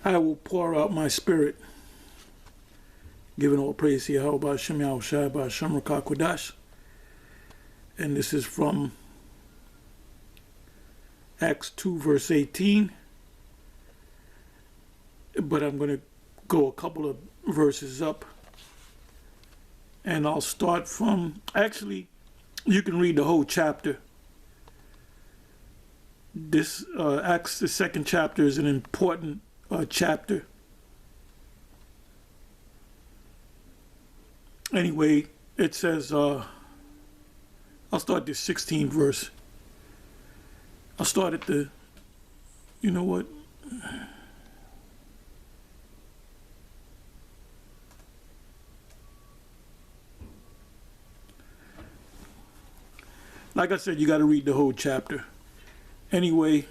I will pour out my spirit, giving all praise to Yahweh Hashem Yahushua Hashem Rakakwadash. And this is from Acts 2 verse 18. But I'm going to go a couple of verses up. And I'll start from, actually, you can read the whole chapter. This Acts, the second chapter, is an important chapter. Anyway, it says, I'll start the 16th verse. I'll start at the, you know what? Like I said, you got to read the whole chapter. Anyway,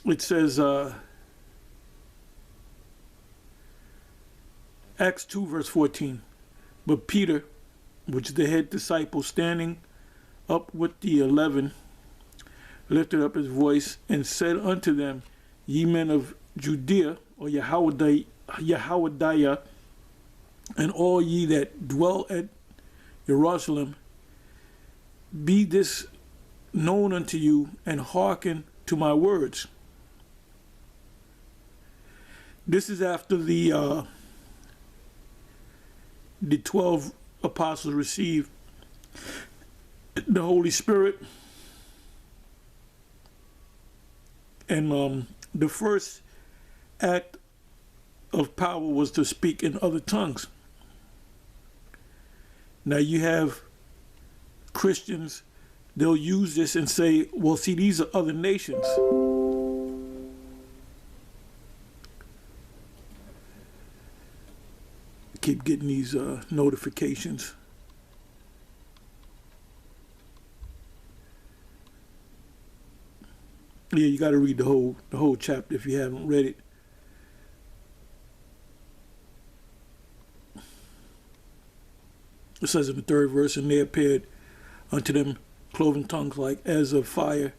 it says, Acts 2 verse 14. But Peter, which is the head disciple, standing up with the 11, lifted up his voice and said unto them, Ye men of Judea, or Yahawadiah, and all ye that dwell at Jerusalem, be this known unto you, and hearken to my words. This is after the 12 apostles received the Holy Spirit, and the first act of power was to speak in other tongues. Now you have Christians, they'll use this and say, well, see, these are other nations. Keep getting these notifications. Yeah, you got to read the whole chapter if you haven't read it. It says in the 3rd verse, and there appeared unto them cloven tongues like as of fire,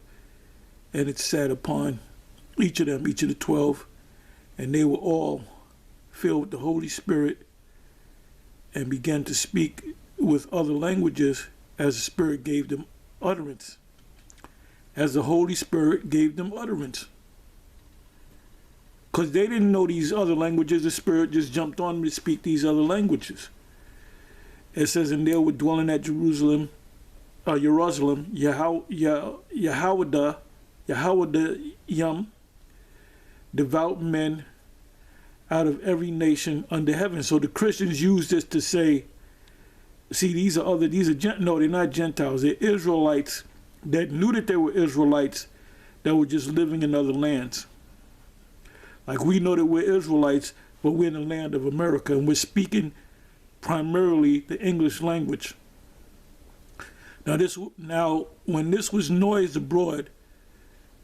and it sat upon each of them, each of the 12, and they were all filled with the Holy Spirit and began to speak with other languages as the Spirit gave them utterance. As the Holy Spirit gave them utterance. Because they didn't know these other languages, the Spirit just jumped on them to speak these other languages. It says, and they were dwelling at Jerusalem, Yahawadiah, devout men out of every nation under heaven. So the Christians use this to say, see, no, they're not Gentiles, they're Israelites that knew that they were Israelites that were just living in other lands. Like we know that we're Israelites, but we're in the land of America and we're speaking primarily the English language. Now, when this was noised abroad,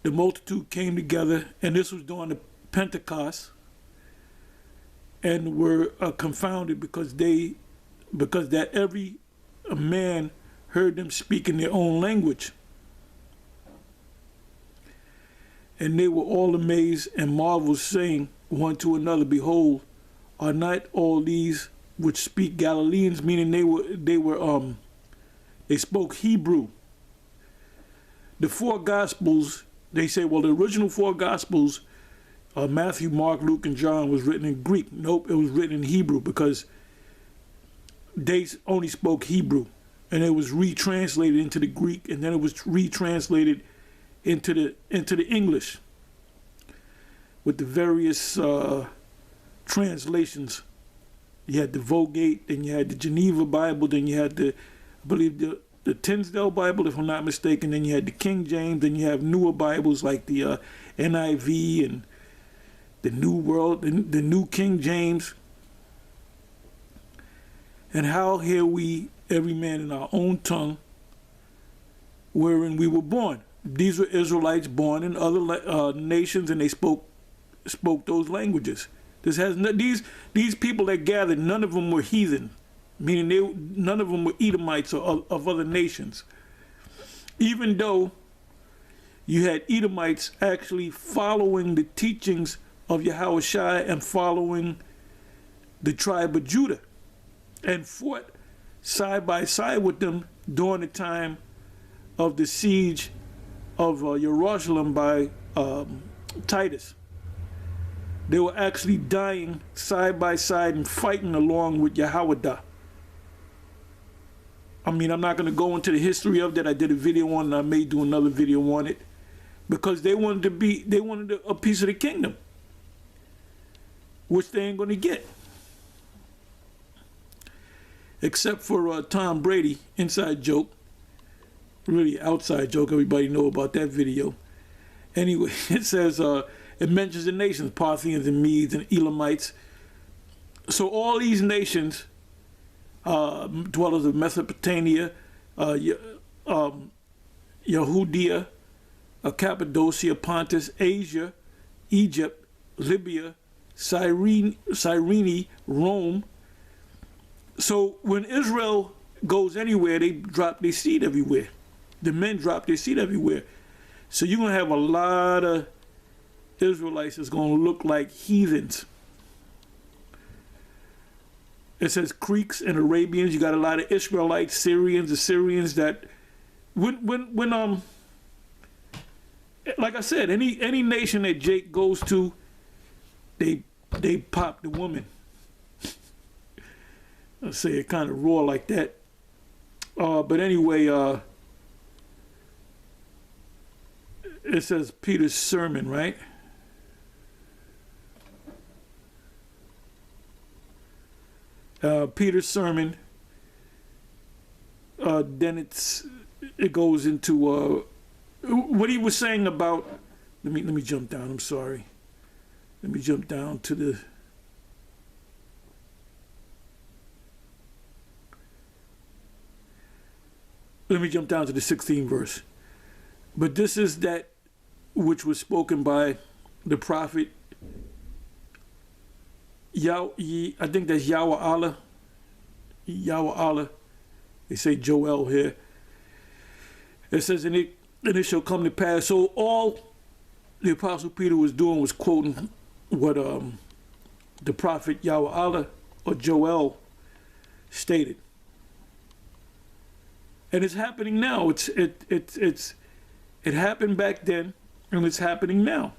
the multitude came together, and this was during the Pentecost, and were confounded because that every man heard them speak in their own language. And they were all amazed and marveled, saying one to another, Behold, are not all these which speak Galileans? Meaning they spoke Hebrew. The 4 Gospels, they say, well, the original 4 Gospels, Matthew, Mark, Luke, and John, was written in Greek. Nope, it was written in Hebrew because they only spoke Hebrew. And it was retranslated into the Greek, and then it was retranslated into the English with the various translations. You had the Vulgate, then you had the Geneva Bible, then you had I believe the Tinsdale Bible, if I'm not mistaken, then you had the King James, then you have newer Bibles like the NIV and the New World, the New King James. And how hear we every man in our own tongue wherein we were born. These were Israelites born in other nations, and they spoke those languages. These people that gathered, none of them were heathen, meaning none of them were Edomites or of other nations. Even though you had Edomites actually following the teachings of Yahushua and following the tribe of Judah, and fought side by side with them during the time of the siege of Jerusalem by Titus. They were actually dying side by side and fighting along with Yahweh. I mean, I'm not going to go into the history of that. I did a video on it, and I may do another video on it, because they wanted a piece of the kingdom, which they ain't going to get. Except for Tom Brady, inside joke, really outside joke. Everybody know about that video. Anyway, it says, it mentions the nations, Parthians and Medes and Elamites. So all these nations, dwellers of Mesopotamia, Yehudea, Cappadocia, Pontus, Asia, Egypt, Libya, Cyrene, Rome. So when Israel goes anywhere, they drop their seed everywhere. The men drop their seed everywhere. So you're going to have a lot of Israelites that's going to look like heathens. It says Greeks and Arabians. You got a lot of Israelites, Syrians, Assyrians that when like I said, any nation that Jake goes to, they pop the woman. Let's say it kind of raw like that. But anyway, it says Peter's sermon, right? Peter's sermon. Then it goes into what he was saying about. Let me jump down. I'm sorry. Let me jump down to the. Let me jump down to the 16th verse. But this is that which was spoken by the prophet I think that's Yahweh Allah. Yahweh Allah. They say Joel here. It says, and it shall come to pass. So all the Apostle Peter was doing was quoting what the prophet Yahweh Allah or Joel stated. And it's happening now. It happened back then, and it's happening now.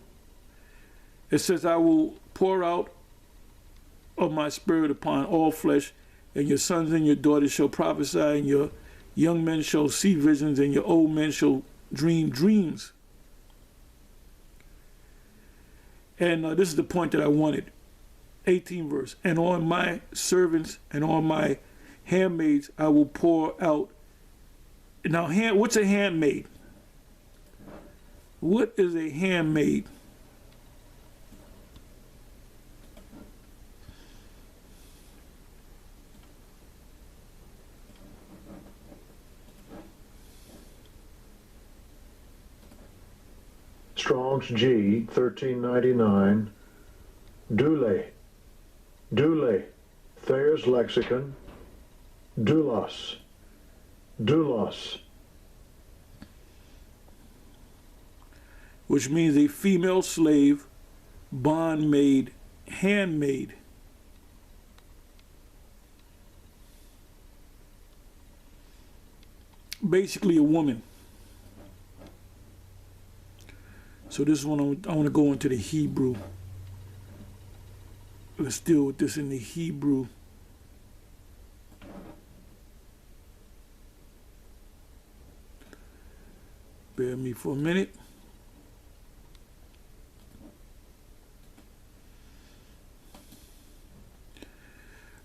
It says, I will pour out of my spirit upon all flesh, and your sons and your daughters shall prophesy, and your young men shall see visions, and your old men shall dream dreams. And this is the point that I wanted. 18th verse. And on my servants and on my handmaids I will pour out. Now, what's a handmaid? What is a handmaid? Strong's G 1399. Dule. Thayer's lexicon. Doulos. Which means a female slave, bondmaid, handmaid. Basically a woman. So this is when I want to go into the Hebrew. Let's deal with this in the Hebrew. Bear with me for a minute.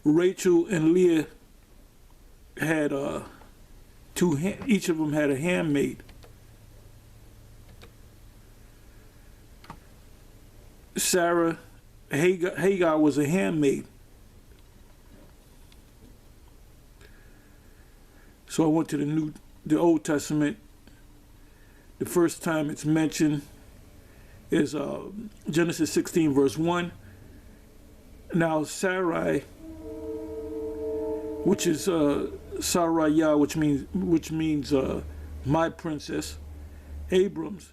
Rachel and Leah had each of them had a handmaid. Sarah, Hagar was a handmaid. So I went to the Old Testament. The first time it's mentioned is Genesis 16 verse 1. Now Sarai, which is Saraya, which means my princess, Abram's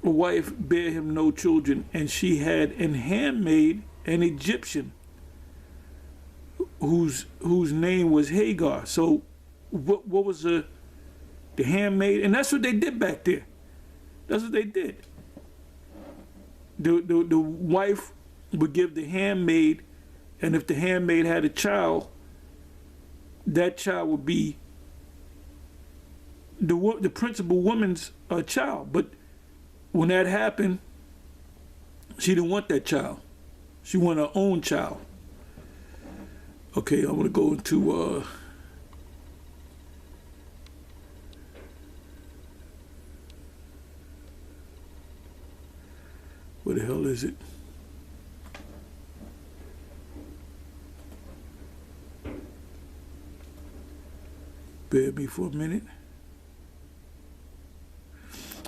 wife bare him no children, and she had an handmaid, an Egyptian, whose name was Hagar. So what was the handmaid? And that's what they did back there. That's what they did. The wife would give the handmaid, and if the handmaid had a child, that child would be the principal woman's child. But when that happened, she didn't want that child. She wanted her own child. Okay, I'm gonna go into where the hell is it? Bear with me for a minute.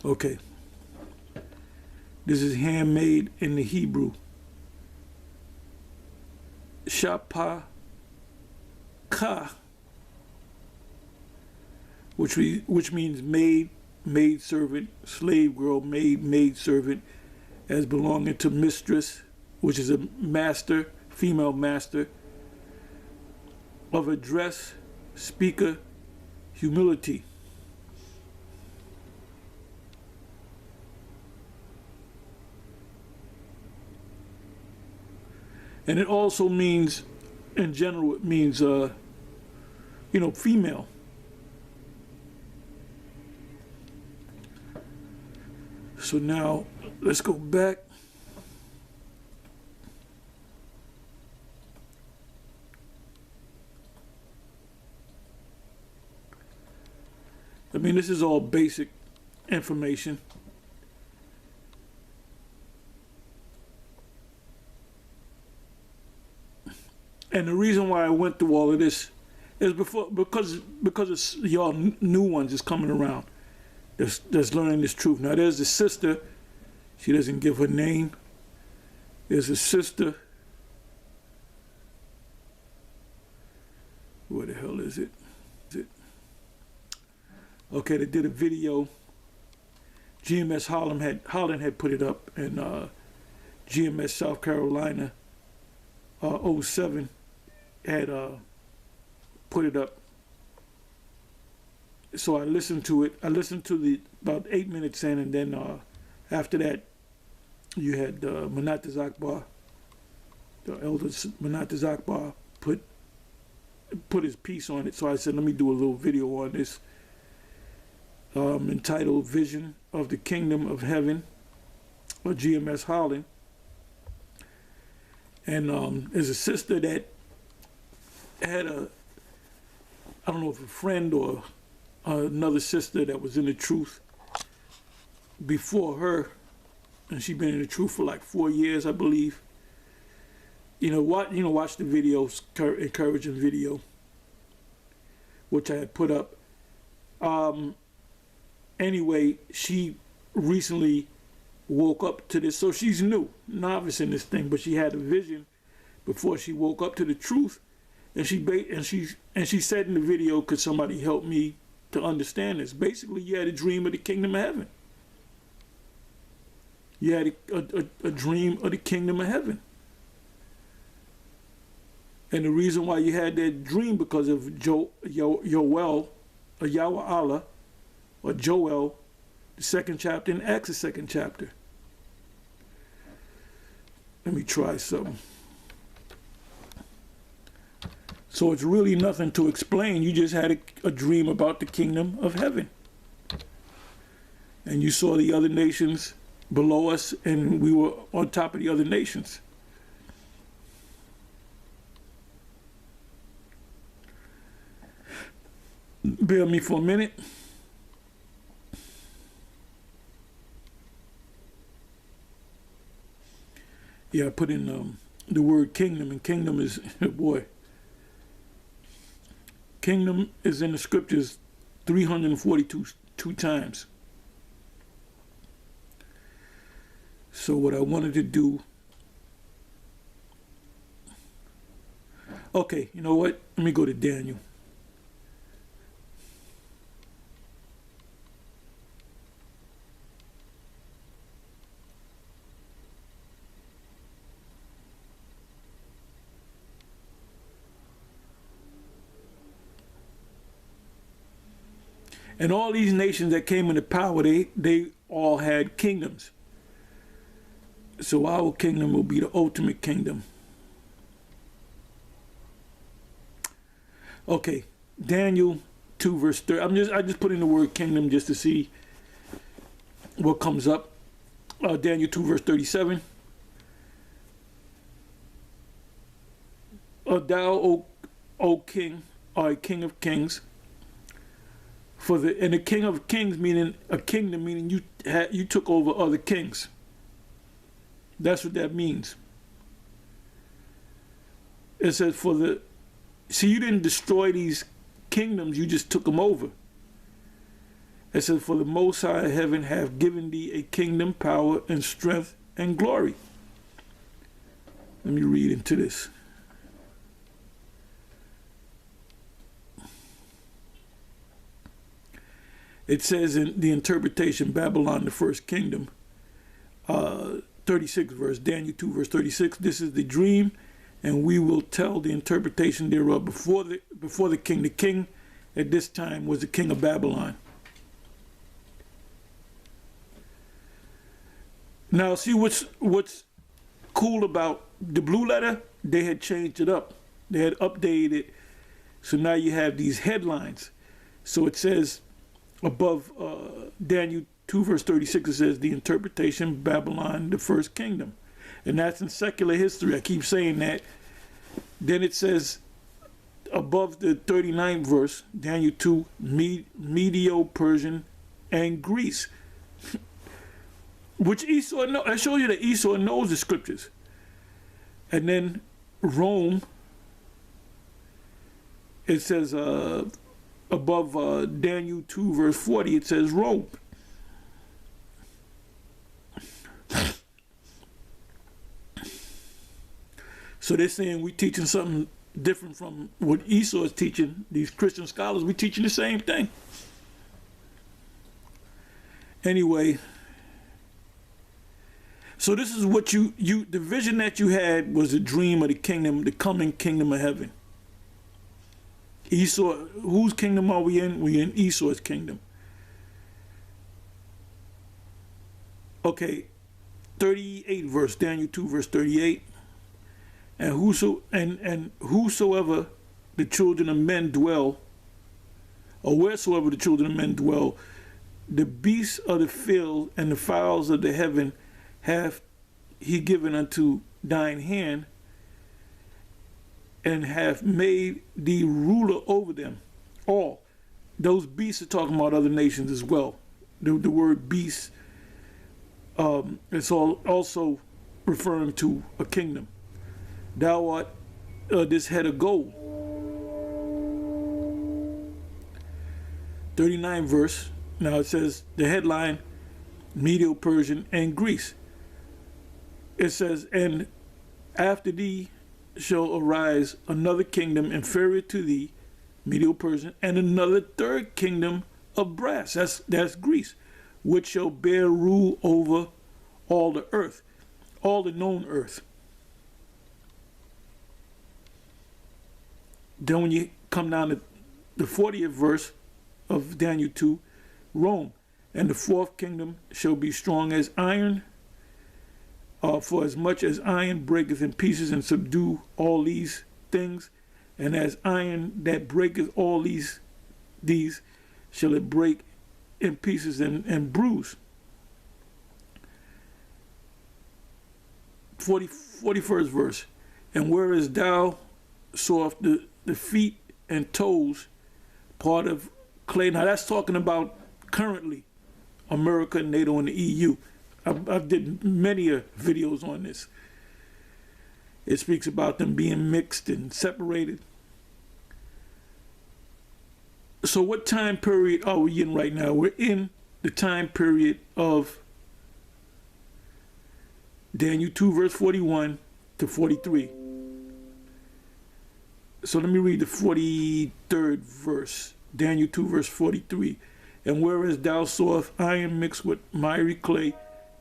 Okay. This is handmade in the Hebrew. Shapa ka, which means maid servant, slave girl, maid servant, as belonging to mistress, which is a master, female master, of address, speaker, humility. And it also means, in general, it means, female. So now, let's go back. I mean, this is all basic information. And the reason why I went through all of this is because it's y'all new ones is coming around that's learning this truth. Now there's the sister, she doesn't give her name. There's a sister. Where the hell is it? Okay, they did a video. GMS Holland had put it up, and GMS South Carolina 07 had put it up. So I listened to it. I listened to the about 8 minutes in, and then after that, you had Manataz Akbar, the elder Manataz Akbar, put his piece on it. So I said, let me do a little video on this, entitled "Vision of the Kingdom of Heaven," or GMS Holland. And there's a sister that had I don't know if a friend or another sister that was in the truth before her, and she'd been in the truth for like 4 years, I believe. Watch the video, encouraging video, which I had put up. Anyway, she recently woke up to this, so she's novice in this thing, but she had a vision before she woke up to the truth, and she said in the video, could somebody help me to understand this? Basically, you had a dream of the kingdom of heaven. You had a dream of the kingdom of heaven. And the reason why you had that dream, because of Yoel, or Yahweh Allah, or Joel, the 2nd chapter, and Acts, the 2nd chapter. Let me try something. So it's really nothing to explain. You just had a dream about the kingdom of heaven. And you saw the other nations below us, and we were on top of the other nations. Bear with me for a minute. Yeah, I put in the word kingdom, and kingdom is, boy, kingdom is in the scriptures 342 times. So what I wanted to do, okay, you know what? Let me go to Daniel. And all these nations that came into power, they all had kingdoms. So our kingdom will be the ultimate kingdom. Okay, Daniel 2 verse 30. I just put in the word kingdom just to see what comes up. Daniel 2 verse 37. Thou, O king, art a king of kings. And the king of kings meaning a kingdom, meaning you took over other kings. That's what that means. It says see, you didn't destroy these kingdoms, you just took them over. It says, for the Most High heaven have given thee a kingdom, power, and strength, and glory. Let me read into this. It says in the interpretation, Babylon, the first kingdom, 36 verse, Daniel 2 verse 36, this is the dream, and we will tell the interpretation thereof before the king. The king at this time was the king of Babylon. Now, see what's cool about the blue letter? They had changed it up. They had updated it. So now you have these headlines. So it says above Daniel 2 verse 36, it says the interpretation, Babylon, the first kingdom. And that's in secular history. I keep saying that. Then it says above the 39th verse, Daniel 2, Medio, Persian, and Greece. Which Esau knows. I show you that Esau knows the scriptures. And then Rome, it says above Daniel 2 verse 40, it says Rome. So they're saying we're teaching something different from what Esau is teaching. These Christian scholars, we're teaching the same thing. Anyway, so this is what the vision that you had was a dream of the kingdom, the coming kingdom of heaven. Esau, whose kingdom are we in? We're in Esau's kingdom. Okay, 38 verse, Daniel 2 verse 38. And whosoever the children of men dwell, or wheresoever the children of men dwell, the beasts of the field and the fowls of the heaven hath he given unto thine hand, and have made thee ruler over them. All those beasts are talking about other nations as well. The word beast, it's also referring to a kingdom. Thou art this head of gold. 39 verse. Now it says the headline, Medio, Persian, and Greece. It says, and after thee shall arise another kingdom inferior to thee, Medio, Persian, and another third kingdom of brass. That's Greece, which shall bear rule over all the earth, all the known earth. Then when you come down to the 40th verse of Daniel 2, Rome, and the fourth kingdom shall be strong as iron, for as much as iron breaketh in pieces and subdue all these things, and as iron that breaketh all these shall it break in pieces and bruise. 41st verse, and whereas thou sawest the feet and toes part of clay. Now that's talking about currently America, NATO, and the EU. I've did many videos on this. It speaks about them being mixed and separated. So what time period are we in right now? We're in the time period of Daniel 2 verse 41 to 43. So let me read the 43rd verse, Daniel 2 verse 43. And whereas thou sawest iron mixed with miry clay,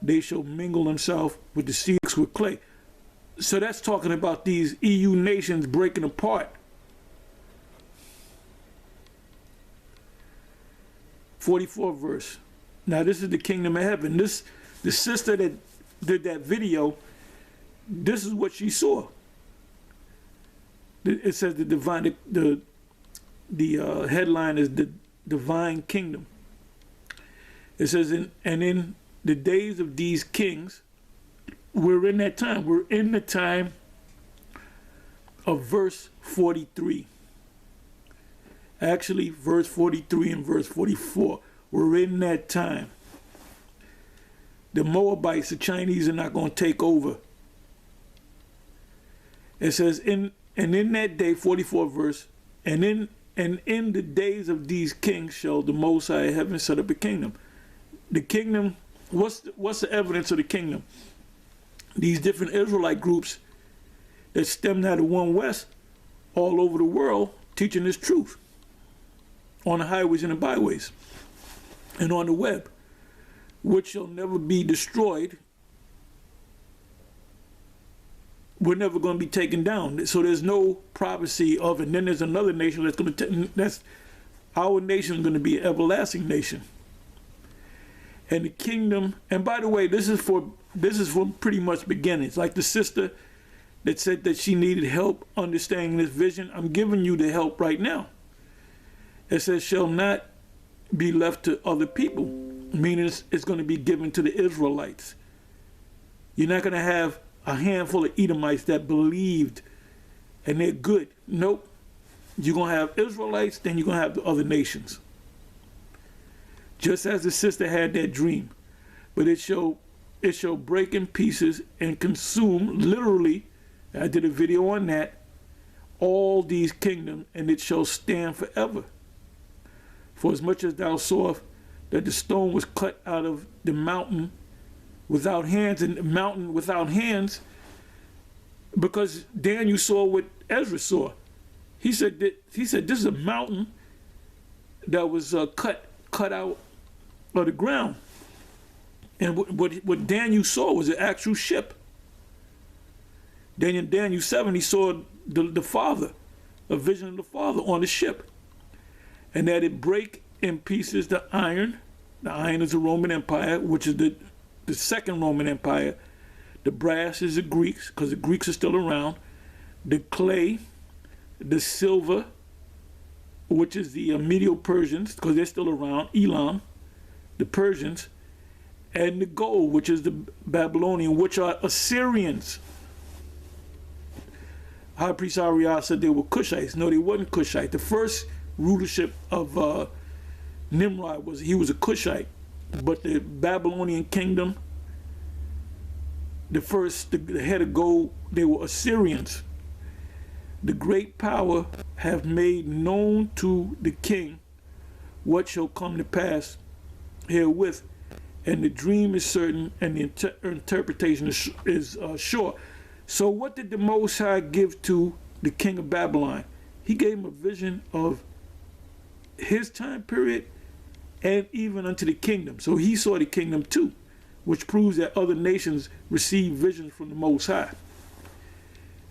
they shall mingle themselves with the sea mixed with clay. So that's talking about these EU nations breaking apart. 44th verse. Now this is the kingdom of heaven. The sister that did that video, this is what she saw. It says the divine, the headline is the divine kingdom. It says, and in the days of these kings, we're in that time. We're in the time of verse 43. Actually, verse 43 and verse 44. We're in that time. The Moabites, the Chinese, are not going to take over. It says, in that day, 44th verse, and in the days of these kings shall the Most High heaven set up a kingdom. The kingdom, what's the evidence of the kingdom? These different Israelite groups that stemmed out of One West all over the world teaching this truth on the highways and the byways and on the web, which shall never be destroyed. We're never going to be taken down. So there's no prophecy of, and then there's another nation that's going to, that's our nation is going to be an everlasting nation. And the kingdom, and by the way, this is from pretty much beginnings. Like the sister that said that she needed help understanding this vision, I'm giving you the help right now. It says, shall not be left to other people, meaning it's going to be given to the Israelites. You're not going to have a handful of Edomites that believed and they're good. Nope. You're going to have Israelites, then you're going to have the other nations. Just as the sister had that dream. But it shall break in pieces and consume, literally, I did a video on that, all these kingdoms, and it shall stand forever. For as much as thou sawest that the stone was cut out of the mountain without hands, and the mountain without hands, because Daniel saw what Ezra saw. He said this is a mountain that was cut out of the ground. And what Daniel saw was an actual ship. Daniel 7, he saw the Father, a vision of the Father on the ship. And that it break in pieces the iron. The iron is the Roman Empire, which is the second Roman Empire. The brass is the Greeks, because the Greeks are still around. The clay, the silver, which is the Medo-Persians, because they're still around, Elam, the Persians, and the gold, which is the Babylonian, which are Assyrians. High Priest Ariel said they were Cushites. No, they wasn't Cushite. The first rulership of Nimrod was a Cushite, but the Babylonian kingdom, the head of gold, they were Assyrians. The great power have made known to the king what shall come to pass herewith, and the dream is certain, and the interpretation is sure. So what did the Most High give to the king of Babylon? He gave him a vision of his time period and even unto the kingdom. So he saw the kingdom too, which proves that other nations receive visions from the Most High.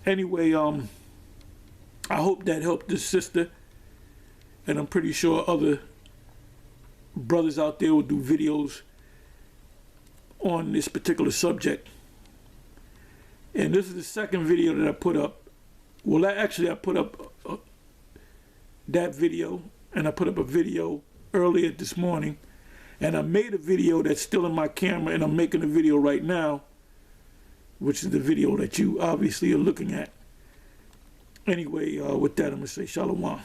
Anyway, I hope that helped this sister, and I'm pretty sure other brothers out there will do videos on this particular subject. And this is the second video that I put up. Well, I put up that video, and I put up a video earlier this morning, and I made a video that's still in my camera, and I'm making a video right now, which is the video that you obviously are looking at. Anyway, with that, I'm going to say shalom.